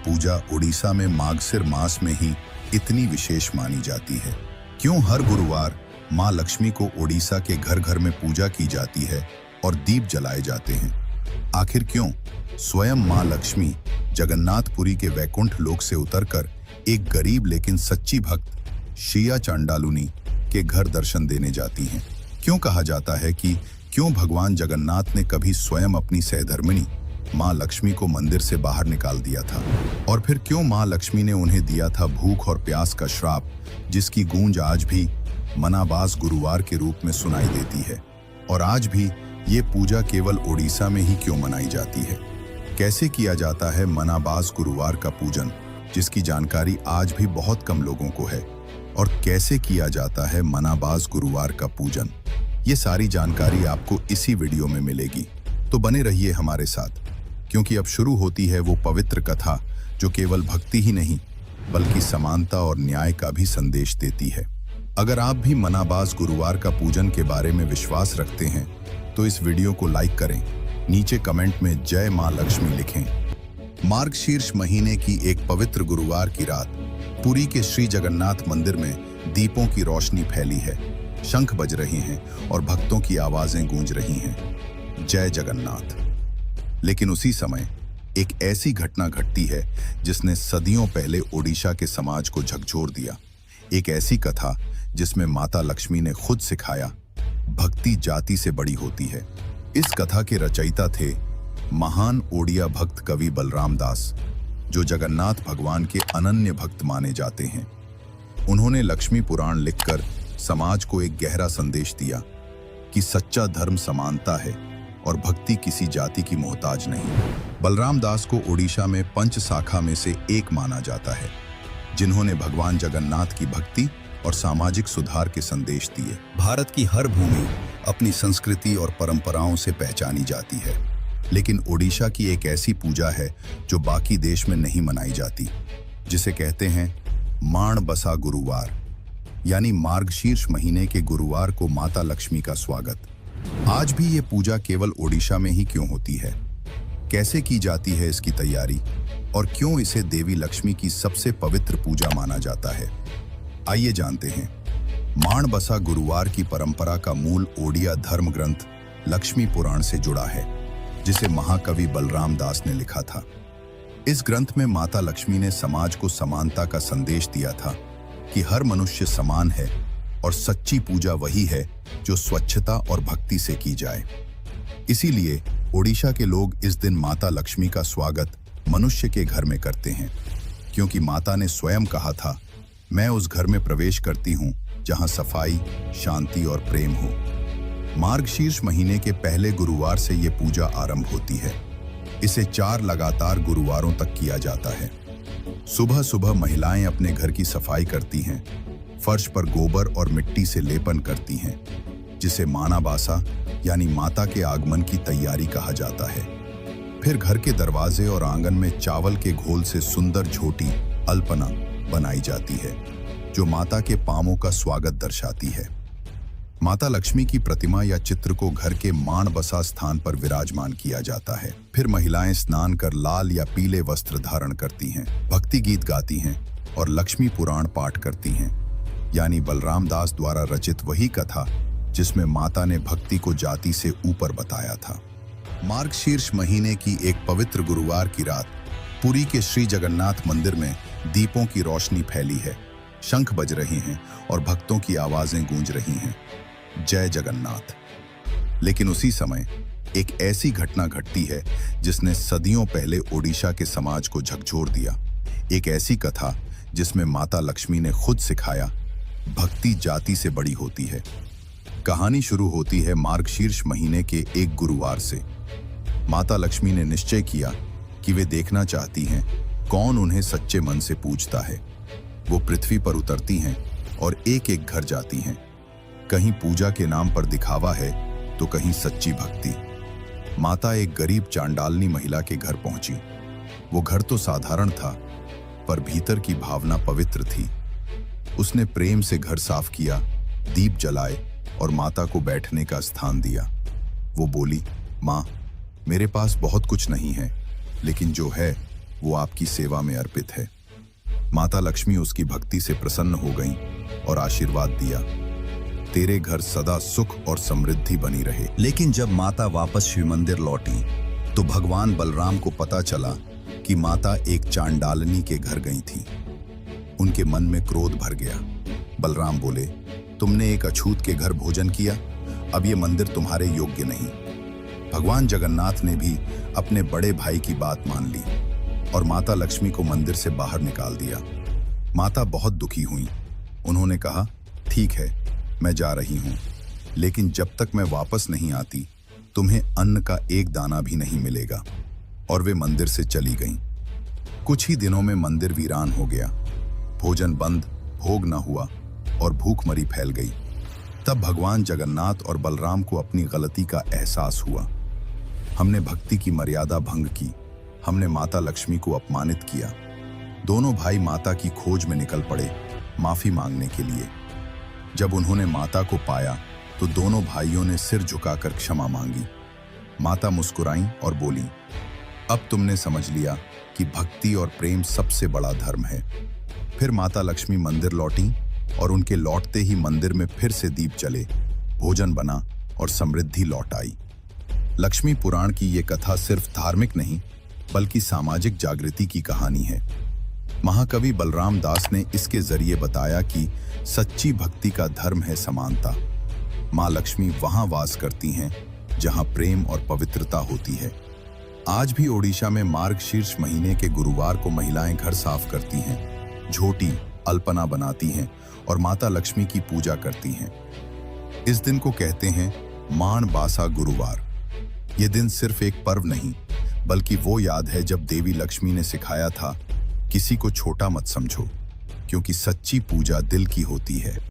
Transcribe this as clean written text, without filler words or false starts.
पूजा उड़ीसा में मागशिर मास में ही इतनी विशेष मानी जाती है? क्यों हर गुरुवार मां लक्ष्मी को उड़ीसा के घर घर में पूजा की जाती है और दीप जलाए जाते हैं? आखिर क्यों स्वयं मां लक्ष्मी जगन्नाथपुरी के वैकुंठ लोक से उतरकर एक गरीब लेकिन सच्ची भक्त शिया चांडालुनी के घर दर्शन देने जाती हैं? क्यों कहा जाता है कि क्यों भगवान जगन्नाथ ने कभी स्वयं अपनी सहधर्मिणी मां लक्ष्मी को मंदिर से बाहर निकाल दिया था? और फिर क्यों मां लक्ष्मी ने उन्हें दिया था भूख और प्यास का श्राप, जिसकी गूंज आज भी मनाबास गुरुवार के रूप में सुनाई देती है? और आज भी ये पूजा केवल उड़ीसा में ही क्यों मनाई जाती है? कैसे किया जाता है मनाबास गुरुवार का पूजन, जिसकी जानकारी आज भी बहुत कम लोगों को है? और कैसे किया जाता है मनाबास गुरुवार का पूजन, ये सारी जानकारी आपको इसी वीडियो में मिलेगी। तो बने रहिए हमारे साथ, क्योंकि अब शुरू होती है वो पवित्र कथा जो केवल भक्ति ही नहीं बल्कि समानता और न्याय का भी संदेश देती है। अगर आप भी मनाबास गुरुवार का पूजन के बारे में विश्वास रखते हैं तो इस वीडियो को लाइक करें, नीचे कमेंट में जय मां लक्ष्मी लिखें। मार्गशीर्ष महीने की एक पवित्र गुरुवार की रात पुरी के श्री जगन्नाथ मंदिर में दीपों की रोशनी फैली है, शंख बज रहे हैं और भक्तों की आवाजें गूंज रही हैं, जय जगन्नाथ। लेकिन उसी समय एक ऐसी घटना घटती है जिसने सदियों पहले ओडिशा के समाज को झकझोर दिया। एक ऐसी कथा जिसमें माता लक्ष्मी ने खुद सिखाया भक्ति जाति से बड़ी होती है। इस कथा के रचयिता थे महान ओडिया भक्त कवि बलराम दास, जो जगन्नाथ भगवान के अनन्य भक्त माने जाते हैं। उन्होंने लक्ष्मी पुराण लिखकर समाज को एक गहरा संदेश दिया कि सच्चा धर्म समानता है और भक्ति किसी जाति की मोहताज नहीं। बलराम दास को ओडिशा में पंच शाखा में से एक माना जाता है, जिन्होंने भगवान जगन्नाथ की भक्ति और सामाजिक सुधार के संदेश दिए। भारत की हर भूमि अपनी संस्कृति और परंपराओं से पहचानी जाती है, लेकिन ओडिशा की एक ऐसी पूजा है जो बाकी देश में नहीं मनाई जाती, जिसे कहते हैं माणबसा गुरुवार, यानी मार्गशीर्ष महीने के गुरुवार को माता लक्ष्मी का स्वागत। आज भी ये पूजा केवल ओडिशा में ही क्यों होती है? कैसे की जाती है इसकी तैयारी? और क्यों इसे देवी लक्ष्मी की सबसे पवित्र पूजा माना जाता है? आइए जानते हैं। माणबसा गुरुवार की परंपरा का मूल ओडिया धर्म ग्रंथ लक्ष्मी पुराण से जुड़ा है, जिसे महाकवि बलराम दास ने लिखा था। इस ग्रंथ में माता लक्ष्मी ने समाज को समानता का संदेश दिया था कि हर मनुष्य समान है और सच्ची पूजा वही है जो स्वच्छता और भक्ति से की जाए। इसीलिए ओडिशा के लोग इस दिन माता लक्ष्मी का स्वागत मनुष्य के घर में करते हैं, क्योंकि माता ने स्वयं कहा था, मैं उस घर में प्रवेश करती हूँ जहाँ सफाई, शांति और प्रेम हो। मार्गशीर्ष महीने के पहले गुरुवार से ये पूजा आरंभ होती है। इसे 4 लगातार गुरुवारों तक किया जाता है। सुबह सुबह महिलाएं अपने घर की सफाई करती हैं, फर्श पर गोबर और मिट्टी से लेपन करती हैं, जिसे मानाबासा यानी माता के आगमन की तैयारी कहा जाता है। फिर घर के दरवाजे और आंगन में चावल के घोल से सुंदर झोटी अल्पना बनाई जाती है, जो माता के पांवों का स्वागत दर्शाती है। माता लक्ष्मी की प्रतिमा या चित्र को घर के माणबसा स्थान पर विराजमान किया जाता है। फिर महिलाएं स्नान कर लाल या पीले वस्त्र धारण करती हैं, भक्ति गीत गाती हैं और लक्ष्मी पुराण पाठ करती हैं, यानी बलराम दास द्वारा रचित वही कथा जिसमें माता ने भक्ति को जाति से ऊपर बताया था। मार्गशीर्ष महीने की एक पवित्र गुरुवार की रात पुरी के श्री जगन्नाथ मंदिर में दीपों की रोशनी फैली है, शंख बज रहे हैं और भक्तों की आवाजें गूंज रही हैं, जय जगन्नाथ। लेकिन उसी समय एक ऐसी घटना घटती है जिसने सदियों पहले ओडिशा के समाज को झकझोर दिया। एक ऐसी कथा जिसमें माता लक्ष्मी ने खुद सिखाया भक्ति जाति से बड़ी होती है। कहानी शुरू होती है मार्गशीर्ष महीने के एक गुरुवार से। माता लक्ष्मी ने निश्चय किया कि वे देखना चाहती हैं कौन उन्हें सच्चे मन से पूजता है। वो पृथ्वी पर उतरती हैं और एक एक घर जाती हैं। कहीं पूजा के नाम पर दिखावा है तो कहीं सच्ची भक्ति। माता एक गरीब चांडालनी महिला के घर पहुंची। वो घर तो साधारण था, पर भीतर की भावना पवित्र थी। उसने प्रेम से घर साफ किया, दीप जलाए और माता को बैठने का स्थान दिया। वो बोली, माँ, मेरे पास बहुत कुछ नहीं है, लेकिन जो है वो आपकी सेवा में अर्पित है। माता लक्ष्मी उसकी भक्ति से प्रसन्न हो गईं और आशीर्वाद दिया, तेरे घर सदा सुख और समृद्धि बनी रहे। लेकिन जब माता वापस शिव मंदिर लौटी तो भगवान बलराम को पता चला कि माता एक चांडालनी के घर गई थी। उनके मन में क्रोध भर गया। बलराम बोले, तुमने एक अछूत के घर भोजन किया, अब ये मंदिर तुम्हारे योग्य नहीं। भगवान जगन्नाथ ने भी अपने बड़े भाई की बात मान ली और माता लक्ष्मी को मंदिर से बाहर निकाल दिया। माता बहुत दुखी हुई। उन्होंने कहा, ठीक है, मैं जा रही हूं, लेकिन जब तक मैं वापस नहीं आती तुम्हें अन्न का एक दाना भी नहीं मिलेगा। और वे मंदिर से चली गईं। कुछ ही दिनों में मंदिर वीरान हो गया। भोजन बंद, भोग न हुआ और भूखमरी फैल गई। तब भगवान जगन्नाथ और बलराम को अपनी गलती का एहसास हुआ। हमने भक्ति की मर्यादा भंग की, हमने माता लक्ष्मी को अपमानित किया। दोनों भाई माता की खोज में निकल पड़े, माफी मांगने के लिए। जब उन्होंने माता को पाया तो दोनों भाइयों ने सिर झुकाकर क्षमा मांगी। माता मुस्कुराईं और बोली, अब तुमने समझ लिया कि भक्ति और प्रेम सबसे बड़ा धर्म है। फिर माता लक्ष्मी मंदिर लौटी और उनके लौटते ही मंदिर में फिर से दीप जले, भोजन बना और समृद्धि लौट आई। लक्ष्मी पुराण की ये कथा सिर्फ धार्मिक नहीं बल्कि सामाजिक जागृति की कहानी है। महाकवि बलराम दास ने इसके जरिए बताया कि सच्ची भक्ति का धर्म है समानता। माँ लक्ष्मी वहां वास करती हैं जहां प्रेम और पवित्रता होती है। आज भी ओडिशा में मार्गशीर्ष महीने के गुरुवार को महिलाएं घर साफ करती हैं, झोटी अल्पना बनाती हैं और माता लक्ष्मी की पूजा करती हैं। इस दिन को कहते हैं माण बासा गुरुवार। ये दिन सिर्फ एक पर्व नहीं बल्कि वो याद है जब देवी लक्ष्मी ने सिखाया था, किसी को छोटा मत समझो, क्योंकि सच्ची पूजा दिल की होती है।